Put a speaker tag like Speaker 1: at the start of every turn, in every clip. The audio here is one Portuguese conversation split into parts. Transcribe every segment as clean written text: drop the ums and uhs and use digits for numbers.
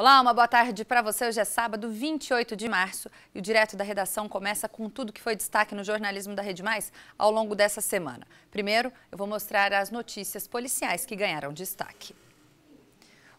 Speaker 1: Olá, uma boa tarde para você. Hoje é sábado, 28 de março e o Direto da Redação começa com tudo que foi destaque no jornalismo da Rede Mais ao longo dessa semana. Primeiro, eu vou mostrar as notícias policiais que ganharam destaque.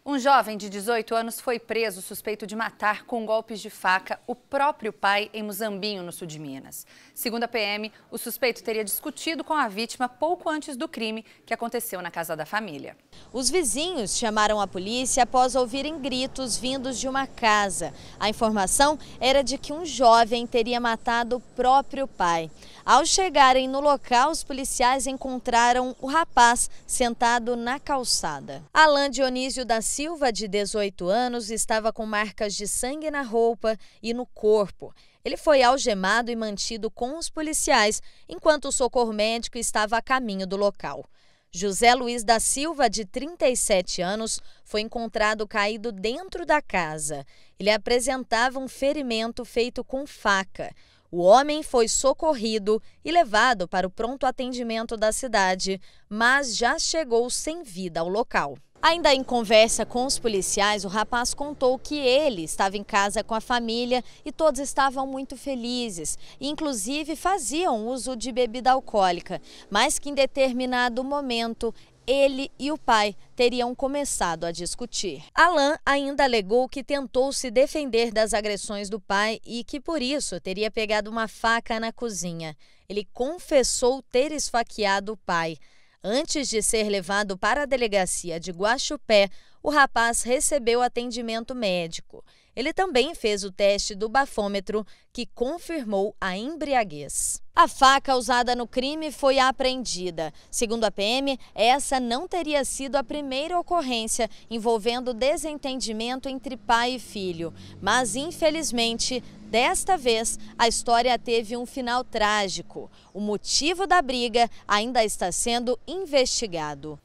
Speaker 1: Um jovem de 18 anos foi preso suspeito de matar com golpes de faca o próprio pai em Muzambinho, no sul de Minas. Segundo a PM, o suspeito teria discutido com a vítima pouco antes do crime que aconteceu na casa da família.
Speaker 2: Os vizinhos chamaram a polícia após ouvirem gritos vindos de uma casa. A informação era de que um jovem teria matado o próprio pai. Ao chegarem no local, os policiais encontraram o rapaz sentado na calçada. Alan Dionísio da Silva, de 18 anos, estava com marcas de sangue na roupa e no corpo. Ele foi algemado e mantido com os policiais, enquanto o socorro médico estava a caminho do local. José Luiz da Silva, de 37 anos, foi encontrado caído dentro da casa. Ele apresentava um ferimento feito com faca. O homem foi socorrido e levado para o pronto atendimento da cidade, mas já chegou sem vida ao local. Ainda em conversa com os policiais, o rapaz contou que ele estava em casa com a família e todos estavam muito felizes, inclusive faziam uso de bebida alcoólica, mas que em determinado momento ele e o pai teriam começado a discutir. Alan ainda alegou que tentou se defender das agressões do pai e que por isso teria pegado uma faca na cozinha. Ele confessou ter esfaqueado o pai. Antes de ser levado para a delegacia de Guaxupé, o rapaz recebeu atendimento médico. Ele também fez o teste do bafômetro, que confirmou a embriaguez. A faca usada no crime foi apreendida. Segundo a PM, essa não teria sido a primeira ocorrência envolvendo desentendimento entre pai e filho. Mas, infelizmente, desta vez, a história teve um final trágico. O motivo da briga ainda está sendo investigado.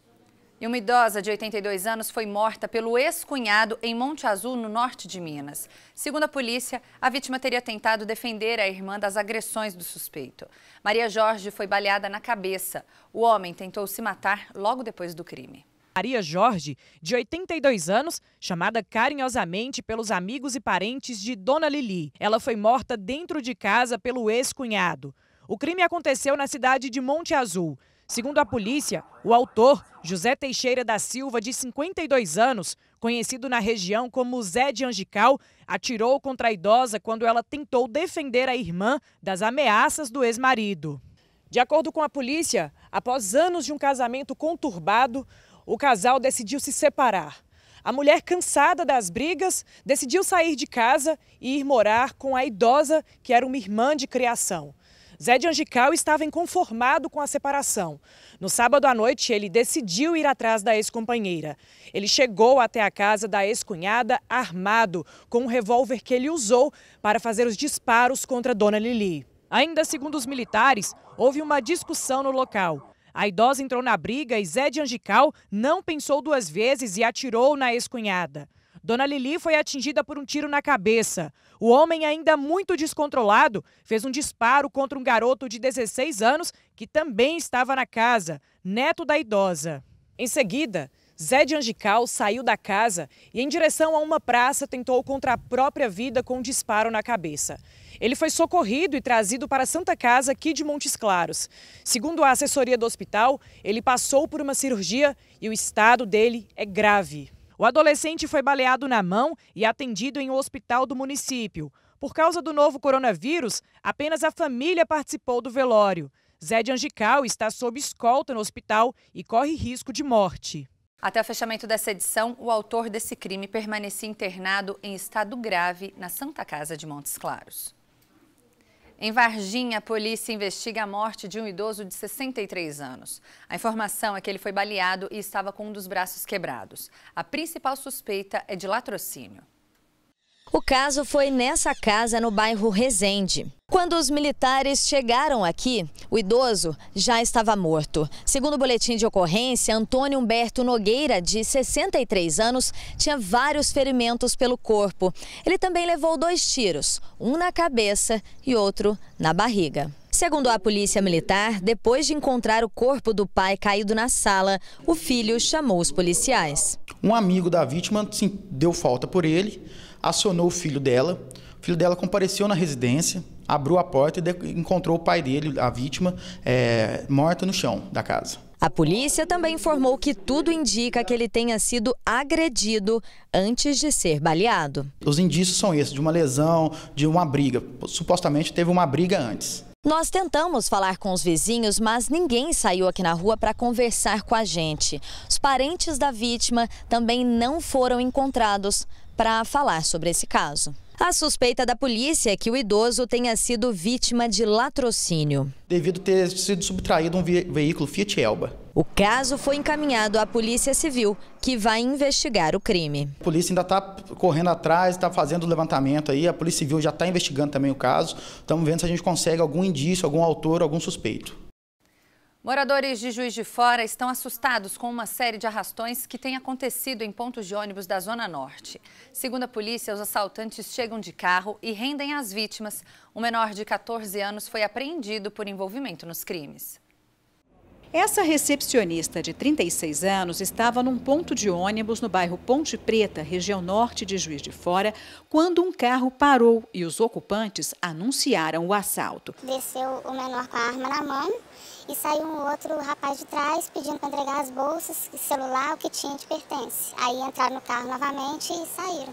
Speaker 1: E uma idosa de 82 anos foi morta pelo ex-cunhado em Monte Azul, no norte de Minas. Segundo a polícia, a vítima teria tentado defender a irmã das agressões do suspeito. Maria Jorge foi baleada na cabeça. O homem tentou se matar logo depois do crime.
Speaker 3: Maria Jorge, de 82 anos, chamada carinhosamente pelos amigos e parentes de Dona Lili. Ela foi morta dentro de casa pelo ex-cunhado. O crime aconteceu na cidade de Monte Azul. Segundo a polícia, o autor, José Teixeira da Silva, de 52 anos, conhecido na região como Zé de Angical, atirou contra a idosa quando ela tentou defender a irmã das ameaças do ex-marido. De acordo com a polícia, após anos de um casamento conturbado, o casal decidiu se separar. A mulher, cansada das brigas, decidiu sair de casa e ir morar com a idosa, que era uma irmã de criação. Zé de Angical estava inconformado com a separação. No sábado à noite, ele decidiu ir atrás da ex-companheira. Ele chegou até a casa da ex-cunhada armado, com um revólver que ele usou para fazer os disparos contra Dona Lili. Ainda segundo os militares, houve uma discussão no local. A idosa entrou na briga e Zé de Angical não pensou duas vezes e atirou na ex-cunhada. Dona Lili foi atingida por um tiro na cabeça. O homem, ainda muito descontrolado, fez um disparo contra um garoto de 16 anos que também estava na casa, neto da idosa. Em seguida, Zé de Angical saiu da casa e, em direção a uma praça, tentou contra a própria vida com um disparo na cabeça. Ele foi socorrido e trazido para a Santa Casa aqui de Montes Claros. Segundo a assessoria do hospital, ele passou por uma cirurgia e o estado dele é grave. O adolescente foi baleado na mão e atendido em um hospital do município. Por causa do novo coronavírus, apenas a família participou do velório. Zé de Angical está sob escolta no hospital e corre risco de morte.
Speaker 1: Até o fechamento dessa edição, o autor desse crime permanecia internado em estado grave na Santa Casa de Montes Claros. Em Varginha, a polícia investiga a morte de um idoso de 63 anos. A informação é que ele foi baleado e estava com um dos braços quebrados. A principal suspeita é de latrocínio.
Speaker 2: O caso foi nessa casa no bairro Resende. Quando os militares chegaram aqui, o idoso já estava morto. Segundo o boletim de ocorrência, Antônio Humberto Nogueira, de 63 anos, tinha vários ferimentos pelo corpo. Ele também levou 2 tiros, um na cabeça e outro na barriga. Segundo a polícia militar, depois de encontrar o corpo do pai caído na sala, o filho chamou os policiais.
Speaker 4: Um amigo da vítima deu falta por ele, acionou o filho dela. O filho dela compareceu na residência, abriu a porta e encontrou o pai dele, a vítima, morta no chão da casa.
Speaker 2: A polícia também informou que tudo indica que ele tenha sido agredido antes de ser baleado.
Speaker 4: Os indícios são esses, de uma lesão, de uma briga. Supostamente teve uma briga antes.
Speaker 2: Nós tentamos falar com os vizinhos, mas ninguém saiu aqui na rua para conversar com a gente. Os parentes da vítima também não foram encontrados para falar sobre esse caso. A suspeita da polícia é que o idoso tenha sido vítima de latrocínio,
Speaker 4: devido ter sido subtraído um veículo Fiat Elba.
Speaker 2: O caso foi encaminhado à Polícia Civil, que vai investigar o crime.
Speaker 4: A polícia ainda está correndo atrás, está fazendo o levantamento aí, a Polícia Civil já está investigando também o caso. Estamos vendo se a gente consegue algum indício, algum autor, algum suspeito.
Speaker 1: Moradores de Juiz de Fora estão assustados com uma série de arrastões que tem acontecido em pontos de ônibus da Zona Norte. Segundo a polícia, os assaltantes chegam de carro e rendem as vítimas. Um menor de 14 anos foi apreendido por envolvimento nos crimes.
Speaker 5: Essa recepcionista de 36 anos estava num ponto de ônibus no bairro Ponte Preta, região norte de Juiz de Fora, quando um carro parou e os ocupantes anunciaram o assalto.
Speaker 6: Desceu o menor com a arma na mão e saiu um outro rapaz de trás pedindo para entregar as bolsas, celular, o que tinha de pertence. Aí entraram no carro novamente e saíram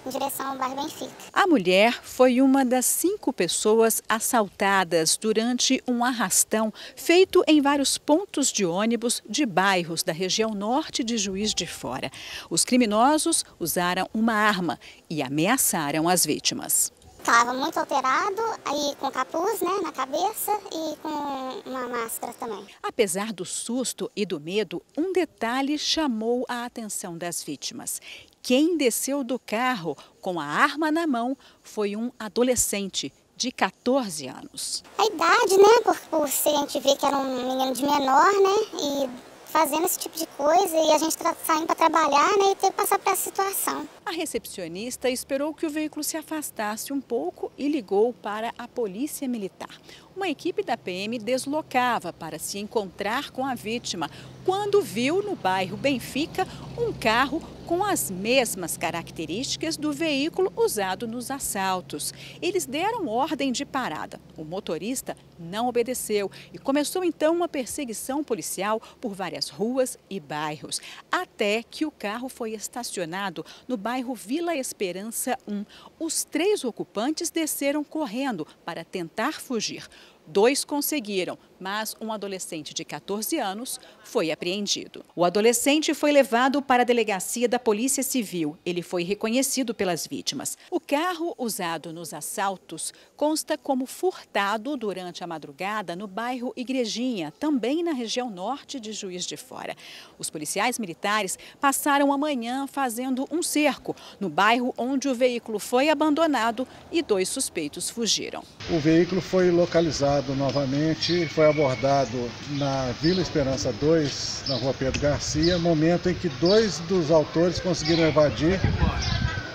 Speaker 6: em direção ao bairro Benfica.
Speaker 5: A mulher foi uma das 5 pessoas assaltadas durante um arrastão feito em vários pontos de ônibus de bairros da região norte de Juiz de Fora. Os criminosos usaram uma arma e ameaçaram as vítimas.
Speaker 6: Estava muito alterado, aí com capuz, né, na cabeça e com uma máscara também.
Speaker 5: Apesar do susto e do medo, um detalhe chamou a atenção das vítimas. Quem desceu do carro com a arma na mão foi um adolescente de 14 anos.
Speaker 6: A idade, né, por ser, a gente vê que era um menino de menor, né, e fazendo esse tipo de coisa e a gente saindo para trabalhar, né, e ter que passar por essa situação.
Speaker 5: A recepcionista esperou que o veículo se afastasse um pouco e ligou para a polícia militar. Uma equipe da PM deslocava para se encontrar com a vítima quando viu no bairro Benfica um carro com as mesmas características do veículo usado nos assaltos. Eles deram ordem de parada. O motorista não obedeceu e começou então uma perseguição policial por várias ruas e bairros, até que o carro foi estacionado no bairro Vila Esperança 1. Os 3 ocupantes desceram correndo para tentar fugir. 2 conseguiram, mas um adolescente de 14 anos foi apreendido. O adolescente foi levado para a delegacia da Polícia Civil. Ele foi reconhecido pelas vítimas. O carro usado nos assaltos consta como furtado durante a madrugada no bairro Igrejinha, também na região norte de Juiz de Fora. Os policiais militares passaram a manhã fazendo um cerco no bairro onde o veículo foi abandonado e 2 suspeitos fugiram.
Speaker 7: O veículo foi localizado novamente, foi abordado na Vila Esperança 2, na rua Pedro Garcia, momento em que 2 dos autores conseguiram evadir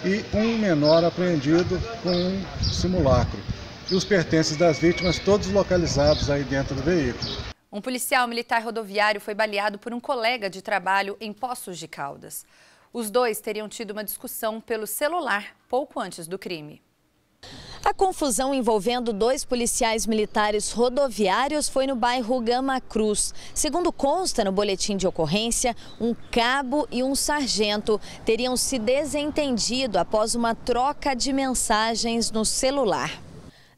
Speaker 7: e um menor apreendido com um simulacro. E os pertences das vítimas todos localizados aí dentro do veículo.
Speaker 1: Um policial militar rodoviário foi baleado por um colega de trabalho em Poços de Caldas. Os 2 teriam tido uma discussão pelo celular pouco antes do crime.
Speaker 2: A confusão envolvendo 2 policiais militares rodoviários foi no bairro Gama Cruz. Segundo consta no boletim de ocorrência, um cabo e um sargento teriam se desentendido após uma troca de mensagens no celular.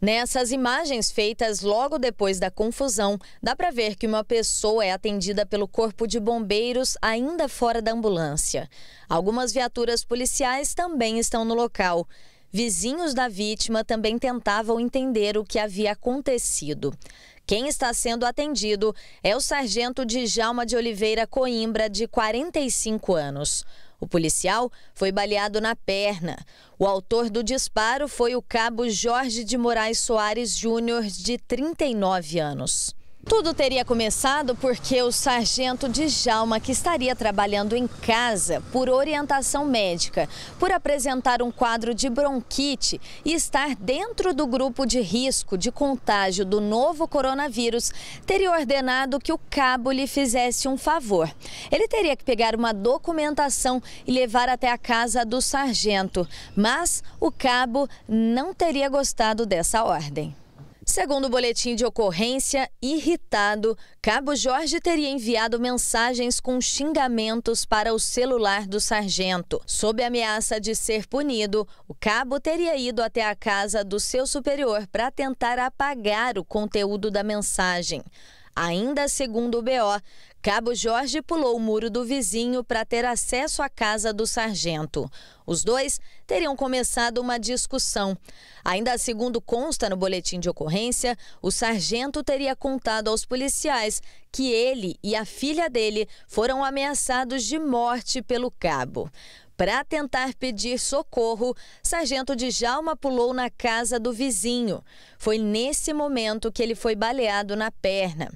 Speaker 2: Nessas imagens feitas logo depois da confusão, dá para ver que uma pessoa é atendida pelo corpo de bombeiros ainda fora da ambulância. Algumas viaturas policiais também estão no local. Vizinhos da vítima também tentavam entender o que havia acontecido. Quem está sendo atendido é o sargento Djalma de Oliveira Coimbra, de 45 anos. O policial foi baleado na perna. O autor do disparo foi o cabo Jorge de Moraes Soares Júnior, de 39 anos. Tudo teria começado porque o sargento Djalma, que estaria trabalhando em casa por orientação médica, por apresentar um quadro de bronquite e estar dentro do grupo de risco de contágio do novo coronavírus, teria ordenado que o cabo lhe fizesse um favor. Ele teria que pegar uma documentação e levar até a casa do sargento, mas o cabo não teria gostado dessa ordem. Segundo o boletim de ocorrência, irritado, cabo Jorge teria enviado mensagens com xingamentos para o celular do sargento. Sob ameaça de ser punido, o cabo teria ido até a casa do seu superior para tentar apagar o conteúdo da mensagem. Ainda segundo o BO, cabo Jorge pulou o muro do vizinho para ter acesso à casa do sargento. Os dois teriam começado uma discussão. Ainda segundo consta no boletim de ocorrência, o sargento teria contado aos policiais que ele e a filha dele foram ameaçados de morte pelo cabo. Para tentar pedir socorro, sargento Djalma pulou na casa do vizinho. Foi nesse momento que ele foi baleado na perna.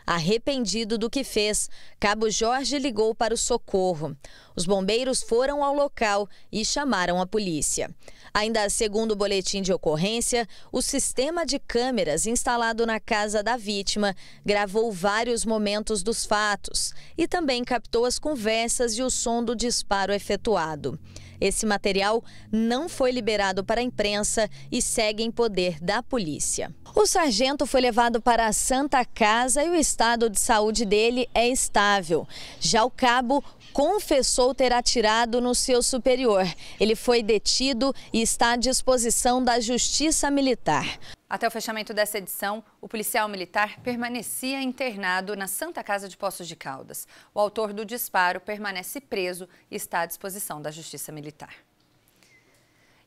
Speaker 2: Arrependido do que fez, cabo Jorge ligou para o socorro. Os bombeiros foram ao local e chamaram a polícia. Ainda segundo o boletim de ocorrência, o sistema de câmeras instalado na casa da vítima gravou vários momentos dos fatos e também captou as conversas e o som do disparo efetuado. Esse material não foi liberado para a imprensa e segue em poder da polícia. O sargento foi levado para a Santa Casa e o estado de saúde dele é estável. Já o cabo confessou ter atirado no seu superior. Ele foi detido e está à disposição da Justiça Militar.
Speaker 1: Até o fechamento dessa edição, o policial militar permanecia internado na Santa Casa de Poços de Caldas. O autor do disparo permanece preso e está à disposição da Justiça Militar.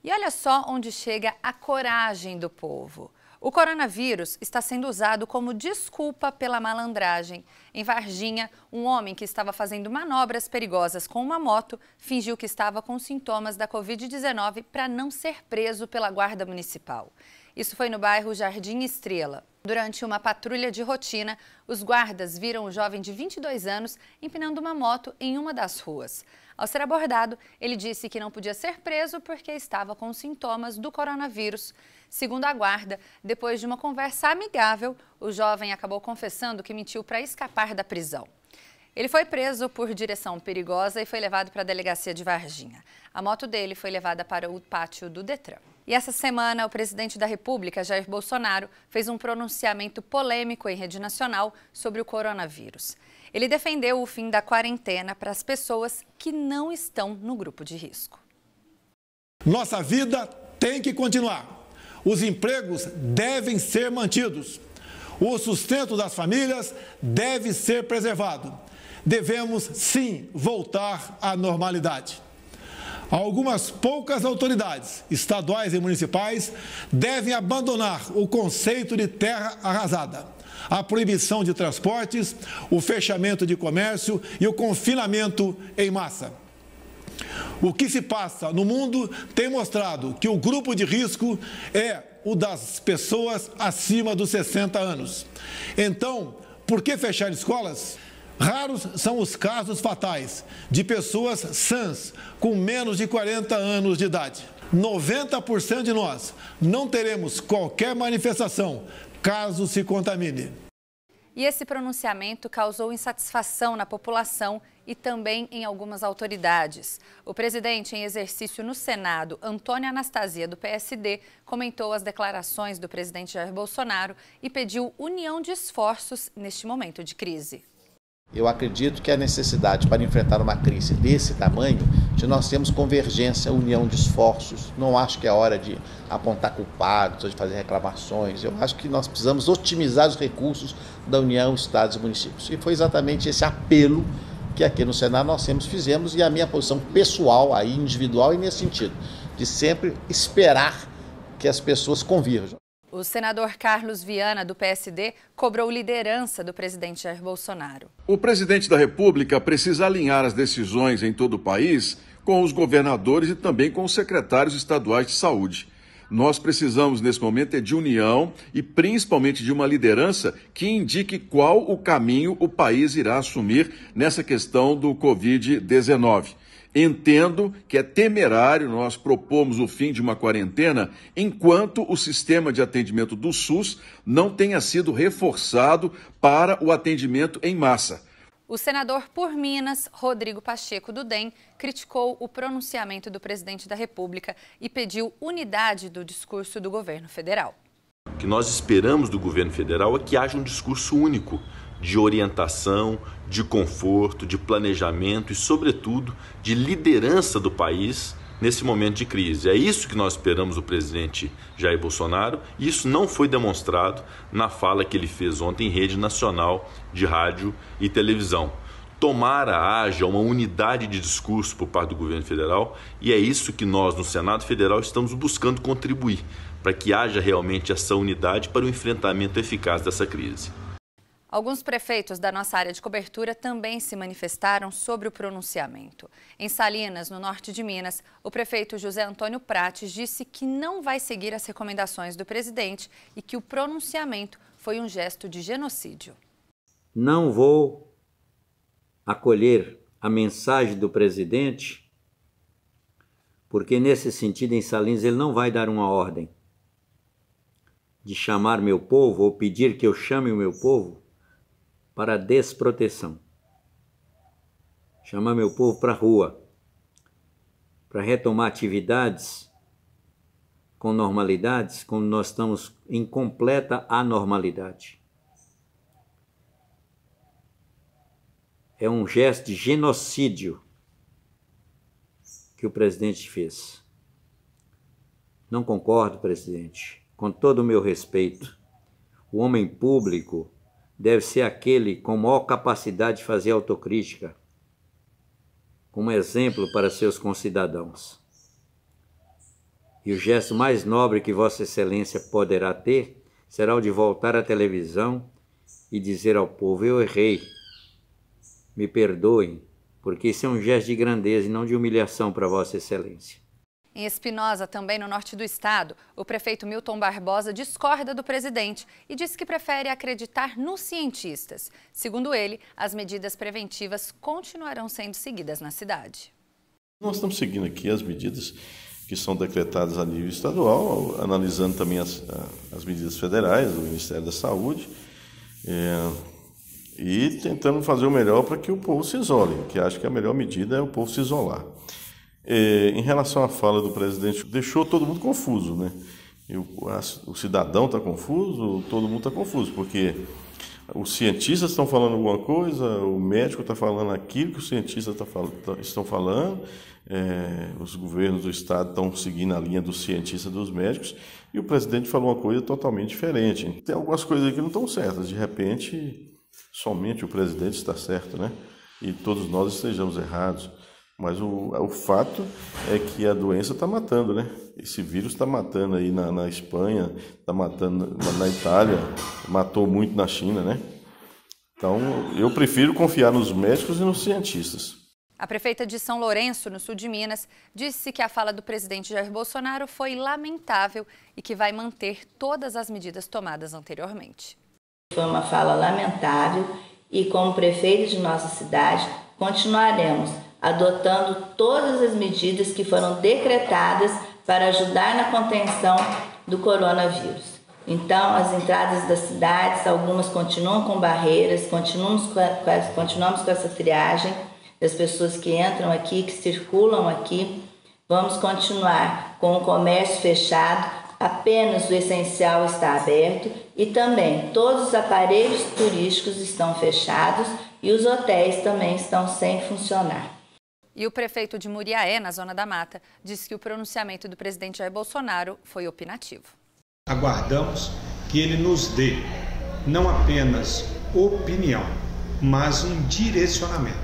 Speaker 1: E olha só onde chega a coragem do povo. O coronavírus está sendo usado como desculpa pela malandragem. Em Varginha, um homem que estava fazendo manobras perigosas com uma moto fingiu que estava com sintomas da Covid-19 para não ser preso pela Guarda Municipal. Isso foi no bairro Jardim Estrela. Durante uma patrulha de rotina, os guardas viram o jovem de 22 anos empinando uma moto em uma das ruas. Ao ser abordado, ele disse que não podia ser preso porque estava com sintomas do coronavírus. Segundo a guarda, depois de uma conversa amigável, o jovem acabou confessando que mentiu para escapar da prisão. Ele foi preso por direção perigosa e foi levado para a delegacia de Varginha. A moto dele foi levada para o pátio do Detran. E essa semana, o presidente da República, Jair Bolsonaro, fez um pronunciamento polêmico em rede nacional sobre o coronavírus. Ele defendeu o fim da quarentena para as pessoas que não estão no grupo de risco.
Speaker 8: Nossa vida tem que continuar. Os empregos devem ser mantidos. O sustento das famílias deve ser preservado. Devemos, sim, voltar à normalidade. Algumas poucas autoridades, estaduais e municipais, devem abandonar o conceito de terra arrasada, a proibição de transportes, o fechamento de comércio e o confinamento em massa. O que se passa no mundo tem mostrado que o grupo de risco é o das pessoas acima dos 60 anos. Então, por que fechar escolas? Raros são os casos fatais de pessoas sãs com menos de 40 anos de idade. 90% de nós não teremos qualquer manifestação caso se contamine.
Speaker 1: E esse pronunciamento causou insatisfação na população e também em algumas autoridades. O presidente em exercício no Senado, Antônio Anastasia, do PSD, comentou as declarações do presidente Jair Bolsonaro e pediu união de esforços neste momento de crise.
Speaker 9: Eu acredito que a necessidade para enfrentar uma crise desse tamanho, de nós termos convergência, união de esforços. Não acho que é hora de apontar culpados ou de fazer reclamações. Eu acho que nós precisamos otimizar os recursos da União, Estados e municípios. E foi exatamente esse apelo que aqui no Senado nós fizemos e a minha posição pessoal, aí, individual e nesse sentido, de sempre esperar que as pessoas convirjam.
Speaker 1: O senador Carlos Viana, do PSD, cobrou liderança do presidente Jair Bolsonaro.
Speaker 10: O presidente da República precisa alinhar as decisões em todo o país com os governadores e também com os secretários estaduais de saúde. Nós precisamos, nesse momento, de união e principalmente de uma liderança que indique qual o caminho o país irá assumir nessa questão do Covid-19. Entendo que é temerário nós propomos o fim de uma quarentena enquanto o sistema de atendimento do SUS não tenha sido reforçado para o atendimento em massa.
Speaker 1: O senador por Minas, Rodrigo Pacheco, do DEM, criticou o pronunciamento do presidente da República e pediu unidade do discurso do governo federal.
Speaker 11: O que nós esperamos do governo federal é que haja um discurso único de orientação, de conforto, de planejamento e, sobretudo, de liderança do país nesse momento de crise. É isso que nós esperamos do presidente Jair Bolsonaro e isso não foi demonstrado na fala que ele fez ontem em rede nacional de rádio e televisão. Tomara haja uma unidade de discurso por parte do governo federal e é isso que nós, no Senado Federal, estamos buscando contribuir para que haja realmente essa unidade para o enfrentamento eficaz dessa crise.
Speaker 1: Alguns prefeitos da nossa área de cobertura também se manifestaram sobre o pronunciamento. Em Salinas, no norte de Minas, o prefeito José Antônio Prates disse que não vai seguir as recomendações do presidente e que o pronunciamento foi um gesto de genocídio.
Speaker 12: Não vou acolher a mensagem do presidente, porque nesse sentido, em Salinas, ele não vai dar uma ordem de chamar meu povo ou pedir que eu chame o meu povo para desproteção. Chamar meu povo para a rua, para retomar atividades com normalidades, quando nós estamos em completa anormalidade. É um gesto de genocídio que o presidente fez. Não concordo, presidente. Com todo o meu respeito, o homem público deve ser aquele com maior capacidade de fazer autocrítica, como exemplo para seus concidadãos. E o gesto mais nobre que Vossa Excelência poderá ter será o de voltar à televisão e dizer ao povo: eu errei, me perdoem, porque isso é um gesto de grandeza e não de humilhação para Vossa Excelência.
Speaker 1: Em Espinosa, também no norte do estado, o prefeito Milton Barbosa discorda do presidente e diz que prefere acreditar nos cientistas. Segundo ele, as medidas preventivas continuarão sendo seguidas na cidade.
Speaker 13: Nós estamos seguindo aqui as medidas que são decretadas a nível estadual, analisando também as medidas federais do Ministério da Saúde e tentando fazer o melhor para que o povo se isole, que acho que a melhor medida é o povo se isolar. Em relação à fala do presidente, deixou todo mundo confuso, né? O cidadão está confuso, todo mundo está confuso, porque os cientistas estão falando alguma coisa, o médico está falando aquilo que os cientistas estão falando, os governos do estado estão seguindo a linha dos cientistas e dos médicos, e o presidente falou uma coisa totalmente diferente. Tem algumas coisas aqui que não estão certas, de repente, somente o presidente está certo, né? E todos nós estejamos errados. Mas o fato é que a doença está matando, né? Esse vírus está matando aí na Espanha, está matando na Itália, matou muito na China, né? Então, eu prefiro confiar nos médicos e nos cientistas.
Speaker 1: A prefeita de São Lourenço, no sul de Minas, disse que a fala do presidente Jair Bolsonaro foi lamentável e que vai manter todas as medidas tomadas anteriormente.
Speaker 14: Foi uma fala lamentável e, como prefeito de nossa cidade, continuaremos adotando todas as medidas que foram decretadas para ajudar na contenção do coronavírus. Então, as entradas das cidades, algumas continuam com barreiras, continuamos com essa triagem das pessoas que entram aqui, que circulam aqui. Vamos continuar com o comércio fechado, apenas o essencial está aberto e também todos os aparelhos turísticos estão fechados e os hotéis também estão sem funcionar.
Speaker 1: E o prefeito de Muriaé, na Zona da Mata, disse que o pronunciamento do presidente Jair Bolsonaro foi opinativo.
Speaker 15: Aguardamos que ele nos dê não apenas opinião, mas um direcionamento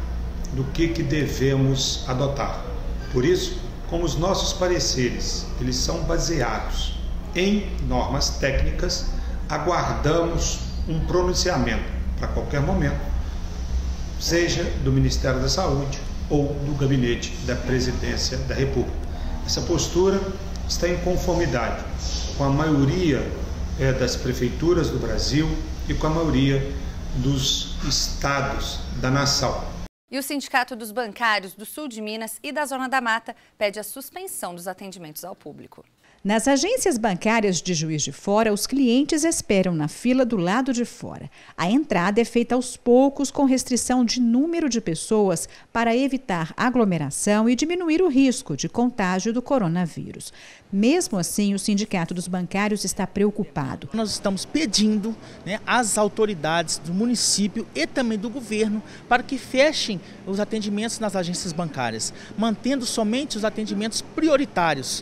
Speaker 15: do que devemos adotar. Por isso, como os nossos pareceres, eles são baseados em normas técnicas, aguardamos um pronunciamento para qualquer momento, seja do Ministério da Saúde ou do Gabinete da Presidência da República. Essa postura está em conformidade com a maioria das prefeituras do Brasil e com a maioria dos estados da nação.
Speaker 1: E o Sindicato dos Bancários do Sul de Minas e da Zona da Mata pede a suspensão dos atendimentos ao público.
Speaker 16: Nas agências bancárias de Juiz de Fora, os clientes esperam na fila do lado de fora. A entrada é feita aos poucos, com restrição de número de pessoas para evitar aglomeração e diminuir o risco de contágio do coronavírus. Mesmo assim, o Sindicato dos Bancários está preocupado.
Speaker 17: Nós estamos pedindo às autoridades do município e também do governo para que fechem os atendimentos nas agências bancárias, mantendo somente os atendimentos prioritários.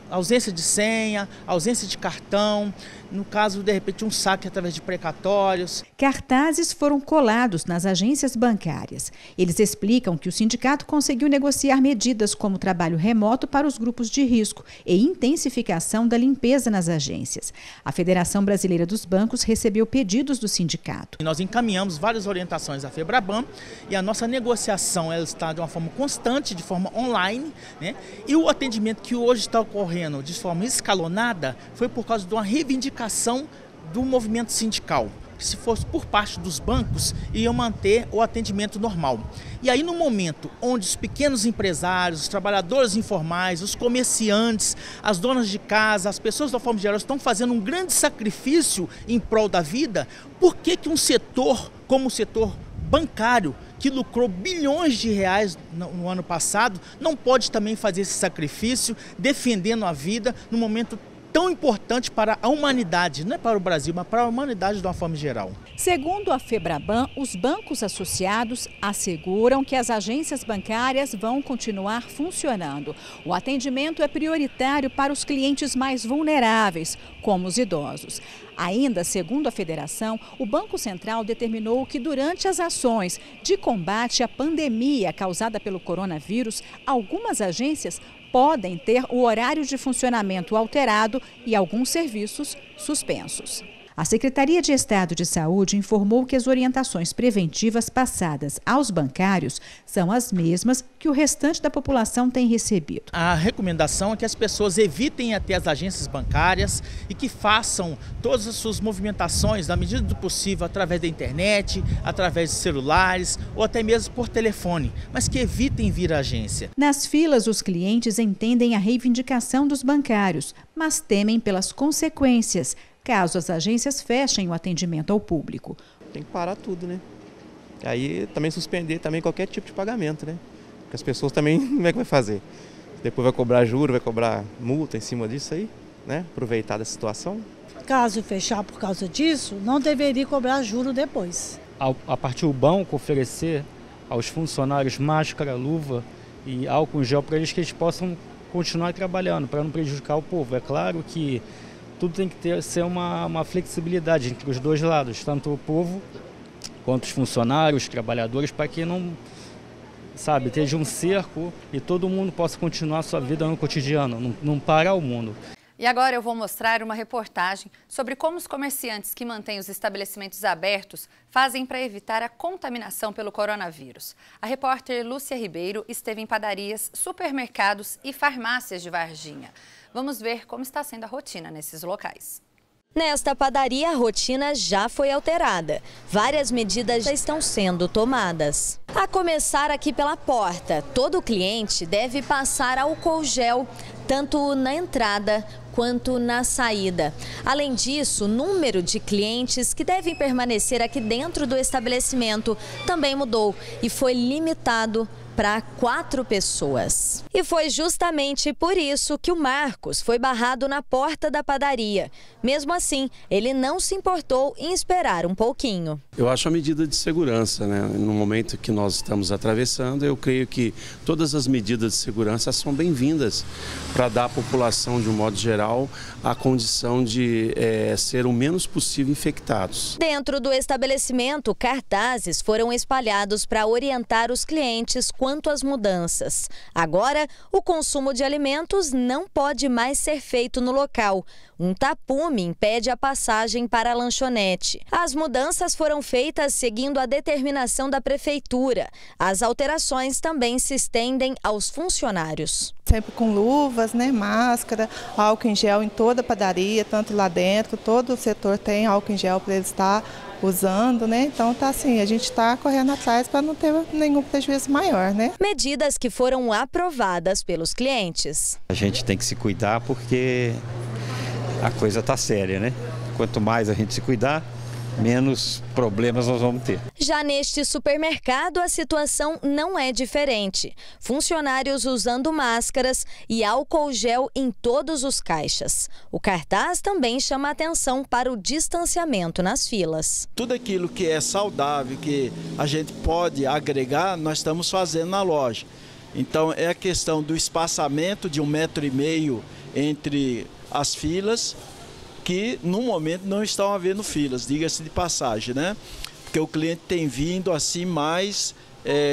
Speaker 17: Ausência de senha, ausência de cartão, no caso, de repente, um saque através de precatórios.
Speaker 16: Cartazes foram colados nas agências bancárias. Eles explicam que o sindicato conseguiu negociar medidas como trabalho remoto para os grupos de risco e intensificação da limpeza nas agências. A Federação Brasileira dos Bancos recebeu pedidos do sindicato.
Speaker 17: Nós encaminhamos várias orientações à FEBRABAN e a nossa negociação ela está de uma forma constante, de forma online, e o atendimento que hoje está ocorrendo de forma escalonada foi por causa de uma reivindicação do movimento sindical. Se fosse por parte dos bancos, iam manter o atendimento normal. E aí, no momento onde os pequenos empresários, os trabalhadores informais, os comerciantes, as donas de casa, as pessoas da forma geral estão fazendo um grande sacrifício em prol da vida, por que um setor como o setor bancário, que lucrou bilhões de reais no ano passado, não pode também fazer esse sacrifício, defendendo a vida no momento tão importante para a humanidade, não é para o Brasil, mas para a humanidade de uma forma geral.
Speaker 16: Segundo a FEBRABAN, os bancos associados asseguram que as agências bancárias vão continuar funcionando. O atendimento é prioritário para os clientes mais vulneráveis, como os idosos. Ainda, segundo a federação, o Banco Central determinou que durante as ações de combate à pandemia causada pelo coronavírus, algumas agências podem ter o horário de funcionamento alterado e alguns serviços suspensos. A Secretaria de Estado de Saúde informou que as orientações preventivas passadas aos bancários são as mesmas que o restante da população tem recebido.
Speaker 17: A recomendação é que as pessoas evitem até as agências bancárias e que façam todas as suas movimentações, na medida do possível, através da internet, através de celulares ou até mesmo por telefone, mas que evitem vir à agência.
Speaker 16: Nas filas, os clientes entendem a reivindicação dos bancários, mas temem pelas consequências, caso as agências fechem o atendimento ao público.
Speaker 18: Tem que parar tudo, né? Aí também suspender também qualquer tipo de pagamento, né? Porque as pessoas também, como é que vai fazer? Depois vai cobrar juros, vai cobrar multa em cima disso aí, né? Aproveitar da situação.
Speaker 19: Caso fechar por causa disso, não deveria cobrar juro depois.
Speaker 20: A partir do banco oferecer aos funcionários máscara, luva e álcool em gel para eles que eles possam continuar trabalhando, para não prejudicar o povo. É claro que tudo tem que ser uma flexibilidade entre os dois lados, tanto o povo quanto os funcionários, os trabalhadores, para que não, esteja um cerco e todo mundo possa continuar a sua vida no cotidiano, não parar o mundo.
Speaker 1: E agora eu vou mostrar uma reportagem sobre como os comerciantes que mantêm os estabelecimentos abertos fazem para evitar a contaminação pelo coronavírus. A repórter Lúcia Ribeiro esteve em padarias, supermercados e farmácias de Varginha. Vamos ver como está sendo a rotina nesses locais.
Speaker 2: Nesta padaria, a rotina já foi alterada. Várias medidas já estão sendo tomadas. A começar aqui pela porta, todo cliente deve passar álcool gel, tanto na entrada quanto na saída. Além disso, o número de clientes que devem permanecer aqui dentro do estabelecimento também mudou e foi limitado para 4 pessoas. E foi justamente por isso que o Marcos foi barrado na porta da padaria. Mesmo assim, ele não se importou em esperar um pouquinho.
Speaker 21: Eu acho a medida de segurança, né? No momento que nós estamos atravessando, eu creio que todas as medidas de segurança são bem-vindas para dar à população, de um modo geral, geral, a condição de ser o menos possível infectados.
Speaker 2: Dentro do estabelecimento, cartazes foram espalhados para orientar os clientes quanto às mudanças. Agora, o consumo de alimentos não pode mais ser feito no local. Um tapume impede a passagem para a lanchonete. As mudanças foram feitas seguindo a determinação da prefeitura. As alterações também se estendem aos funcionários.
Speaker 3: Sempre com luvas, né, máscara, álcool em gel em toda a padaria, tanto lá dentro, todo o setor tem álcool em gel para eles estar usando, né? Então tá assim, a gente está correndo atrás para não ter nenhum prejuízo maior, né?
Speaker 2: Medidas que foram aprovadas pelos clientes.
Speaker 22: A gente tem que se cuidar porque a coisa está séria, né? Quanto mais a gente se cuidar, menos problemas nós vamos ter.
Speaker 2: Já neste supermercado, a situação não é diferente. Funcionários usando máscaras e álcool gel em todos os caixas. O cartaz também chama atenção para o distanciamento nas filas.
Speaker 23: Tudo aquilo que é saudável, que a gente pode agregar, nós estamos fazendo na loja. Então é a questão do espaçamento de 1,5 metro entre as filas, que no momento não estão havendo filas, diga-se de passagem, né? Porque o cliente tem vindo assim mais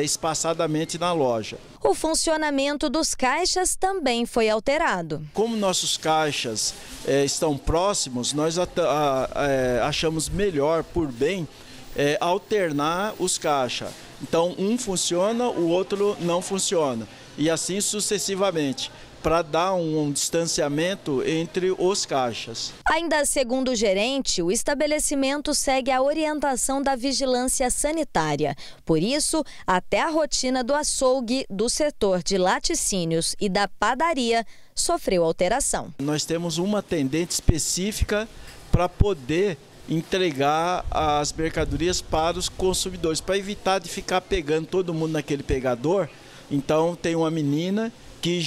Speaker 23: espaçadamente na loja.
Speaker 2: O funcionamento dos caixas também foi alterado.
Speaker 23: Como nossos caixas estão próximos, nós achamos melhor, por bem, alternar os caixas. Então um funciona, o outro não funciona e assim sucessivamente, para dar um distanciamento entre os caixas.
Speaker 2: Ainda segundo o gerente, o estabelecimento segue a orientação da vigilância sanitária. Por isso, até a rotina do açougue, do setor de laticínios e da padaria sofreu alteração.
Speaker 23: Nós temos uma atendente específica para poder entregar as mercadorias para os consumidores, para evitar de ficar pegando todo mundo naquele pegador. Então tem uma menina que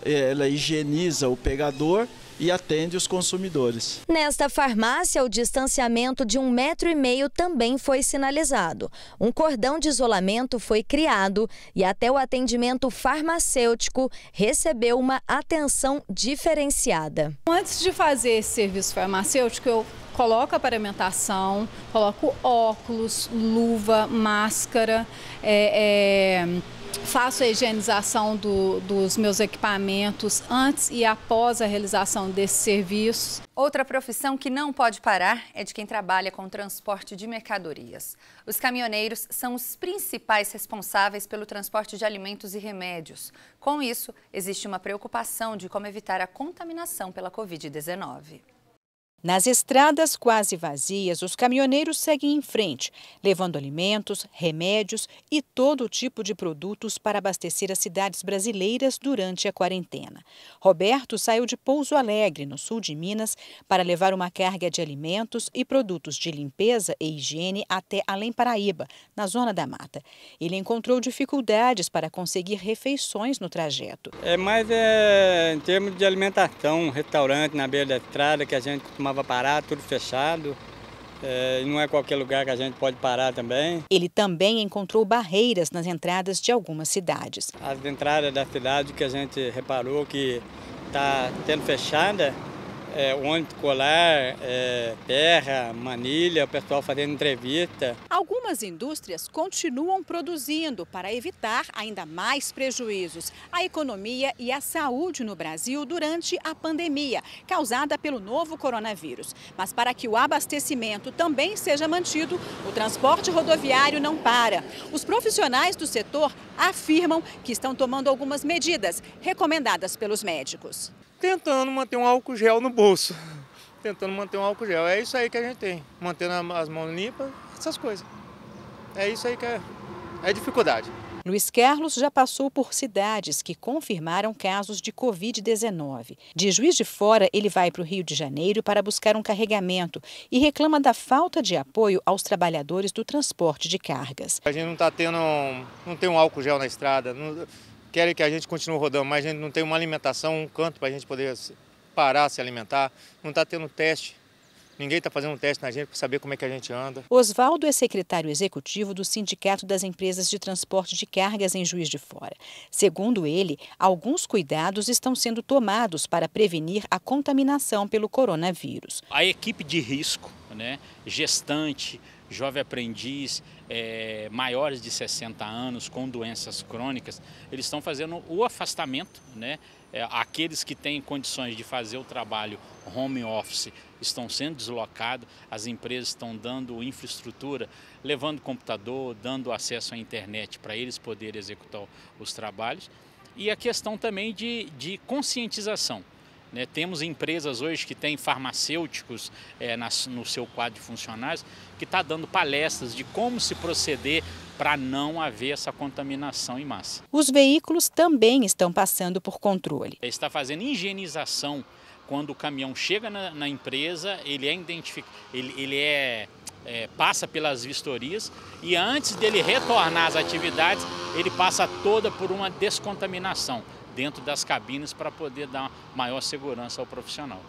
Speaker 23: ela higieniza o pegador e atende os consumidores.
Speaker 2: Nesta farmácia, o distanciamento de 1,5 metro também foi sinalizado. Um cordão de isolamento foi criado e até o atendimento farmacêutico recebeu uma atenção diferenciada.
Speaker 5: Antes de fazer esse serviço farmacêutico, eu coloco a paramentação, coloco óculos, luva, máscara, faço a higienização dos meus equipamentos antes e após a realização desse serviço.
Speaker 1: Outra profissão que não pode parar é de quem trabalha com transporte de mercadorias. Os caminhoneiros são os principais responsáveis pelo transporte de alimentos e remédios. Com isso, existe uma preocupação de como evitar a contaminação pela Covid-19.
Speaker 5: Nas estradas quase vazias, os caminhoneiros seguem em frente, levando alimentos, remédios e todo tipo de produtos para abastecer as cidades brasileiras durante a quarentena. Roberto saiu de Pouso Alegre, no sul de Minas, para levar uma carga de alimentos e produtos de limpeza e higiene até Além Paraíba, na Zona da Mata. Ele encontrou dificuldades para conseguir refeições no trajeto.
Speaker 24: É mais em termos de alimentação, restaurante na beira da estrada que a gente costuma parar, tudo fechado, não é qualquer lugar que a gente pode parar também.
Speaker 5: Ele também encontrou barreiras nas entradas de algumas cidades.
Speaker 24: As entradas da cidade que a gente reparou que está tendo fechada, ônibus escolar, terra, manilha, o pessoal fazendo entrevista.
Speaker 5: Algumas indústrias continuam produzindo para evitar ainda mais prejuízos à economia e à saúde no Brasil durante a pandemia causada pelo novo coronavírus. Mas para que o abastecimento também seja mantido, o transporte rodoviário não para. Os profissionais do setor afirmam que estão tomando algumas medidas recomendadas pelos médicos.
Speaker 25: Tentando manter um álcool gel no bolso. Tentando manter um álcool gel. É isso aí que a gente tem. Mantendo as mãos limpas, essas coisas. É isso aí que é dificuldade.
Speaker 5: Luiz Carlos já passou por cidades que confirmaram casos de Covid-19. De Juiz de Fora, ele vai para o Rio de Janeiro para buscar um carregamento e reclama da falta de apoio aos trabalhadores do transporte de cargas.
Speaker 25: A gente não tem um álcool gel na estrada. Querem que a gente continue rodando, mas a gente não tem uma alimentação, um canto para a gente poder parar, se alimentar. Não está tendo teste Ninguém está fazendo um teste na gente para saber como é que a gente anda.
Speaker 5: Oswaldo é secretário executivo do Sindicato das Empresas de Transporte de Cargas em Juiz de Fora. Segundo ele, alguns cuidados estão sendo tomados para prevenir a contaminação pelo coronavírus.
Speaker 4: A equipe de risco, né, gestante, jovem aprendiz, maiores de 60 anos com doenças crônicas, eles estão fazendo o afastamento, né? Aqueles que têm condições de fazer o trabalho home office estão sendo deslocados, as empresas estão dando infraestrutura, levando computador, dando acesso à internet para eles poderem executar os trabalhos. E a questão também de conscientização. Né, temos empresas hoje que têm farmacêuticos no seu quadro de funcionários que está dando palestras de como se proceder para não haver essa contaminação em massa.
Speaker 5: Os veículos também estão passando por controle.
Speaker 4: Está fazendo higienização quando o caminhão chega na empresa, passa pelas vistorias e antes dele retornar às atividades, ele passa toda por uma descontaminação dentro das cabines para poder dar maior segurança ao profissional.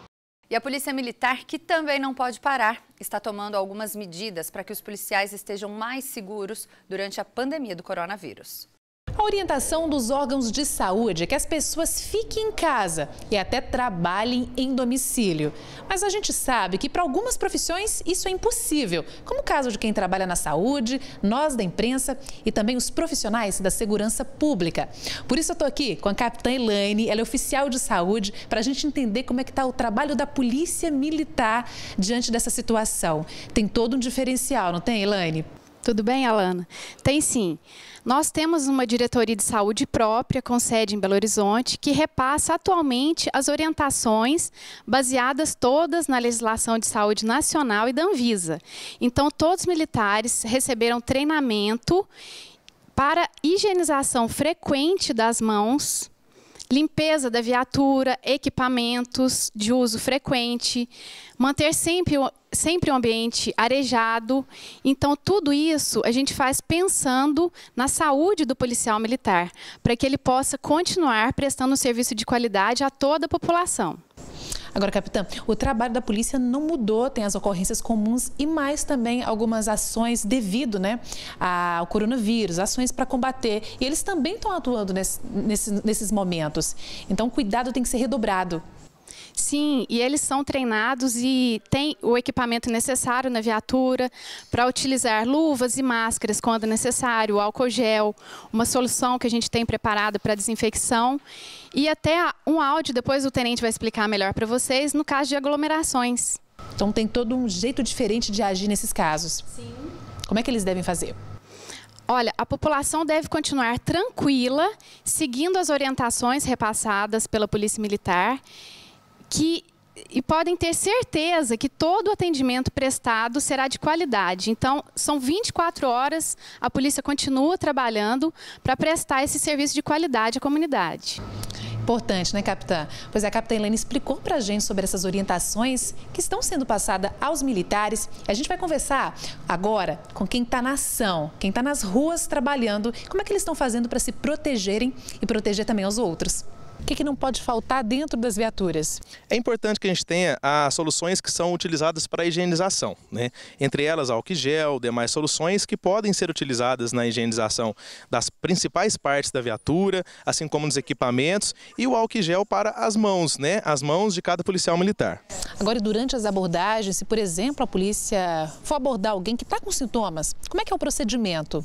Speaker 1: E a Polícia Militar, que também não pode parar, está tomando algumas medidas para que os policiais estejam mais seguros durante a pandemia do coronavírus.
Speaker 6: A orientação dos órgãos de saúde é que as pessoas fiquem em casa e até trabalhem em domicílio. Mas a gente sabe que para algumas profissões isso é impossível, como o caso de quem trabalha na saúde, nós da imprensa e também os profissionais da segurança pública. Por isso eu estou aqui com a capitã Elaine, ela é oficial de saúde, para a gente entender como é que está o trabalho da Polícia Militar diante dessa situação. Tem todo um diferencial, não tem, Elaine?
Speaker 7: Tudo bem, Alana? Tem sim. Nós temos uma diretoria de saúde própria, com sede em Belo Horizonte, que repassa atualmente as orientações baseadas todas na legislação de saúde nacional e da Anvisa. Então, todos os militares receberam treinamento para higienização frequente das mãos, limpeza da viatura, equipamentos de uso frequente, manter sempre o ambiente arejado. Então, tudo isso a gente faz pensando na saúde do policial militar, para que ele possa continuar prestando um serviço de qualidade a toda a população.
Speaker 6: Agora, capitã, o trabalho da polícia não mudou, tem as ocorrências comuns e mais também algumas ações devido, né, ao coronavírus, ações para combater. E eles também estão atuando nesses momentos. Então, o cuidado tem que ser redobrado.
Speaker 7: Sim, e eles são treinados e têm o equipamento necessário na viatura para utilizar luvas e máscaras quando necessário, álcool gel, uma solução que a gente tem preparada para desinfecção e até um áudio, depois o tenente vai explicar melhor para vocês, no caso de aglomerações.
Speaker 6: Então tem todo um jeito diferente de agir nesses casos.
Speaker 7: Sim.
Speaker 6: Como é que eles devem fazer?
Speaker 7: Olha, a população deve continuar tranquila, seguindo as orientações repassadas pela Polícia Militar, e podem ter certeza que todo o atendimento prestado será de qualidade. Então, são 24 horas, a polícia continua trabalhando para prestar esse serviço de qualidade à comunidade.
Speaker 6: Importante, né, capitã? Pois a capitã Elaine explicou para a gente sobre essas orientações que estão sendo passadas aos militares. A gente vai conversar agora com quem está na ação, quem está nas ruas trabalhando, como é que eles estão fazendo para se protegerem e proteger também os outros. O que não pode faltar dentro das viaturas?
Speaker 8: É importante que a gente tenha as soluções que são utilizadas para a higienização, né? Entre elas, álcool gel, demais soluções que podem ser utilizadas na higienização das principais partes da viatura, assim como nos equipamentos, e o álcool gel para as mãos, né? As mãos de cada policial militar.
Speaker 6: Agora, durante as abordagens, se, por exemplo, a polícia for abordar alguém que está com sintomas, como é que é o procedimento?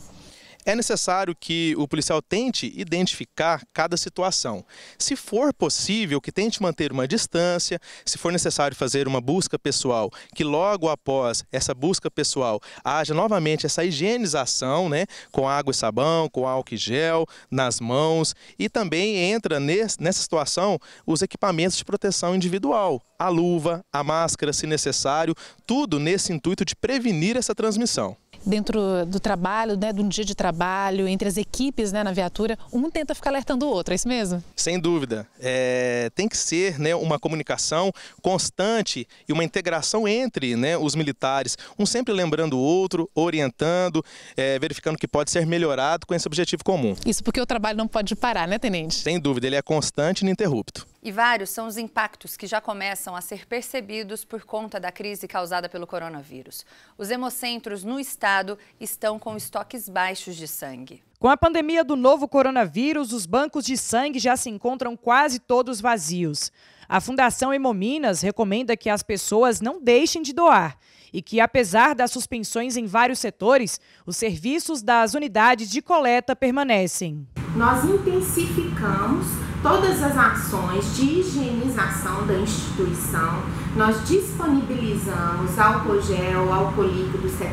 Speaker 8: É necessário que o policial tente identificar cada situação. Se for possível, que tente manter uma distância, se for necessário fazer uma busca pessoal, que logo após essa busca pessoal haja novamente essa higienização, né, com água e sabão, com álcool e gel nas mãos, e também entra nessa situação os equipamentos de proteção individual, a luva, a máscara, se necessário, tudo nesse intuito de prevenir essa transmissão.
Speaker 6: Dentro do trabalho, né, de um dia de trabalho, entre as equipes, né, na viatura, um tenta ficar alertando o outro, é isso mesmo?
Speaker 8: Sem dúvida. Tem que ser, né, uma comunicação constante e uma integração entre, né, os militares, um sempre lembrando o outro, orientando, verificando que pode ser melhorado com esse objetivo comum.
Speaker 6: Isso porque o trabalho não pode parar, né, tenente?
Speaker 8: Sem dúvida, ele é constante e ininterrupto.
Speaker 1: E vários são os impactos que já começam a ser percebidos por conta da crise causada pelo coronavírus. Os hemocentros no estado estão com estoques baixos de sangue.
Speaker 9: Com a pandemia do novo coronavírus, os bancos de sangue já se encontram quase todos vazios. A Fundação Hemominas recomenda que as pessoas não deixem de doar e que, apesar das suspensões em vários setores, os serviços das unidades de coleta permanecem.
Speaker 10: Nós intensificamos todas as ações de higienização da instituição, nós disponibilizamos álcool gel, álcool líquido 70%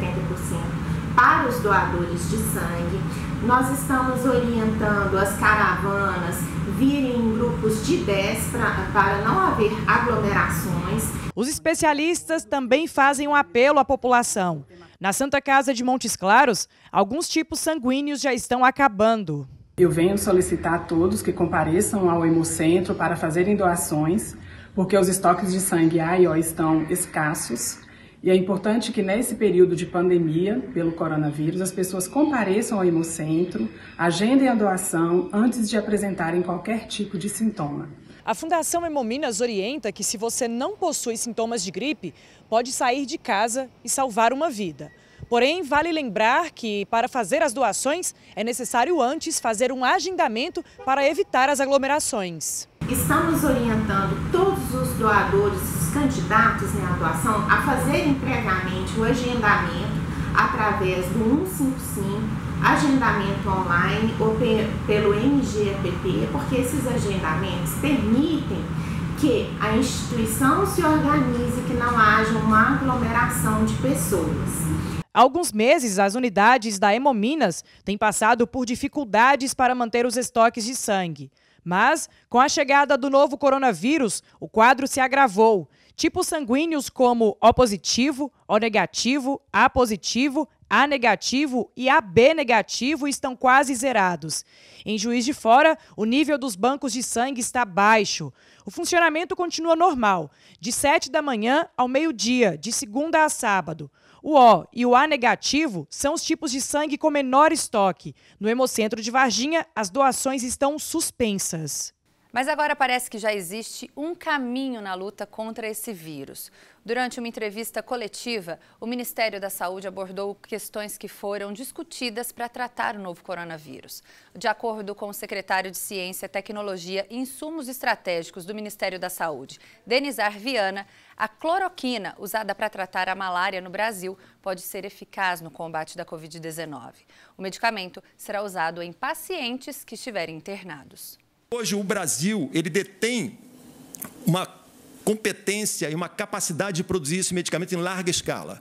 Speaker 10: para os doadores de sangue. Nós estamos orientando as caravanas virem em grupos de 10 para não haver aglomerações.
Speaker 9: Os especialistas também fazem um apelo à população. Na Santa Casa de Montes Claros, alguns tipos sanguíneos já estão acabando.
Speaker 11: Eu venho solicitar a todos que compareçam ao Hemocentro para fazerem doações, porque os estoques de sangue A e O estão escassos. E é importante que nesse período de pandemia pelo coronavírus, as pessoas compareçam ao Hemocentro, agendem a doação antes de apresentarem qualquer tipo de sintoma.
Speaker 9: A Fundação Hemominas orienta que se você não possui sintomas de gripe, pode sair de casa e salvar uma vida. Porém, vale lembrar que para fazer as doações é necessário antes fazer um agendamento para evitar as aglomerações.
Speaker 10: Estamos orientando todos os doadores, os candidatos à doação, a fazerem previamente o agendamento através do 155, agendamento online ou pelo MGEPP, porque esses agendamentos permitem que a instituição se organize, que não haja uma aglomeração de pessoas.
Speaker 9: Há alguns meses, as unidades da Hemominas têm passado por dificuldades para manter os estoques de sangue. Mas, com a chegada do novo coronavírus, o quadro se agravou. Tipos sanguíneos como O positivo, O negativo, A positivo, A negativo e AB negativo estão quase zerados. Em Juiz de Fora, o nível dos bancos de sangue está baixo. O funcionamento continua normal, de 7 da manhã ao meio-dia, de segunda a sábado. O O e o A negativo são os tipos de sangue com menor estoque. No Hemocentro de Varginha, as doações estão suspensas.
Speaker 1: Mas agora parece que já existe um caminho na luta contra esse vírus. Durante uma entrevista coletiva, o Ministério da Saúde abordou questões que foram discutidas para tratar o novo coronavírus. De acordo com o secretário de Ciência, Tecnologia e Insumos Estratégicos do Ministério da Saúde, Denizar Viana, a cloroquina usada para tratar a malária no Brasil pode ser eficaz no combate da Covid-19. O medicamento será usado em pacientes que estiverem internados.
Speaker 12: Hoje o Brasil ele detém uma competência e uma capacidade de produzir esse medicamento em larga escala.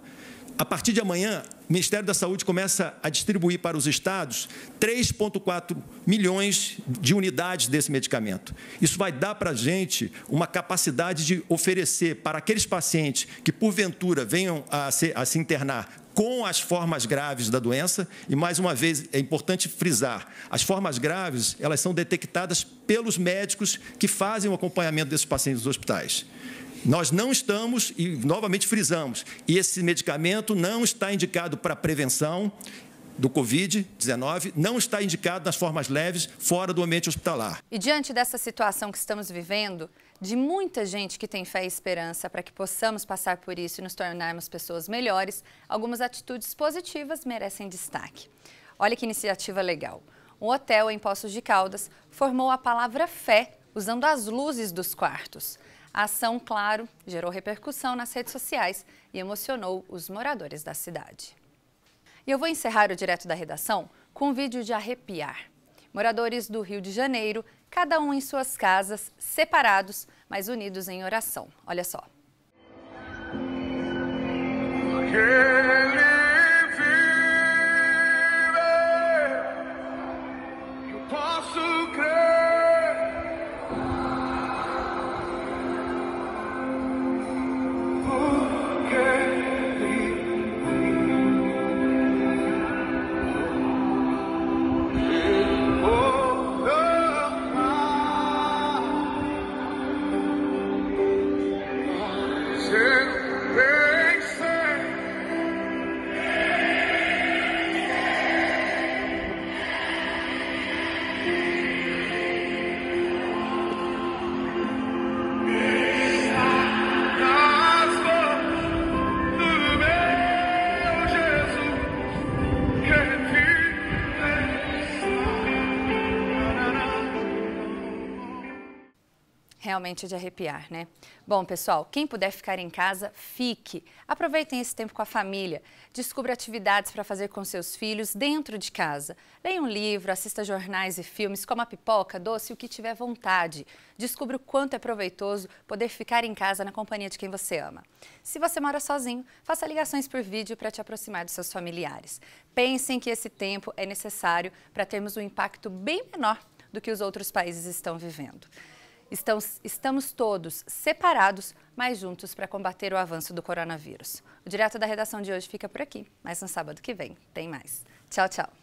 Speaker 12: A partir de amanhã, o Ministério da Saúde começa a distribuir para os estados 3,4 milhões de unidades desse medicamento. Isso vai dar para a gente uma capacidade de oferecer para aqueles pacientes que, porventura, venham a se internar com as formas graves da doença, e mais uma vez é importante frisar, as formas graves elas são detectadas pelos médicos que fazem o acompanhamento desses pacientes nos hospitais. Nós não estamos, e novamente frisamos, esse medicamento não está indicado para prevenção do Covid-19, não está indicado nas formas leves fora do ambiente hospitalar.
Speaker 1: E diante dessa situação que estamos vivendo, de muita gente que tem fé e esperança para que possamos passar por isso e nos tornarmos pessoas melhores, algumas atitudes positivas merecem destaque. Olha que iniciativa legal. Um hotel em Poços de Caldas formou a palavra fé usando as luzes dos quartos. A ação, claro, gerou repercussão nas redes sociais e emocionou os moradores da cidade. E eu vou encerrar o Direto da Redação com um vídeo de arrepiar. Moradores do Rio de Janeiro, cada um em suas casas, separados, mas unidos em oração. Olha só. Realmente é de arrepiar, né? Bom, pessoal, quem puder ficar em casa, fique. Aproveitem esse tempo com a família. Descubra atividades para fazer com seus filhos dentro de casa. Leia um livro, assista jornais e filmes, coma pipoca, doce, o que tiver vontade. Descubra o quanto é proveitoso poder ficar em casa na companhia de quem você ama. Se você mora sozinho, faça ligações por vídeo para te aproximar dos seus familiares. Pensem que esse tempo é necessário para termos um impacto bem menor do que os outros países estão vivendo. Estamos todos separados, mas juntos para combater o avanço do coronavírus. O Direto da Redação de hoje fica por aqui, mas no sábado que vem tem mais. Tchau, tchau.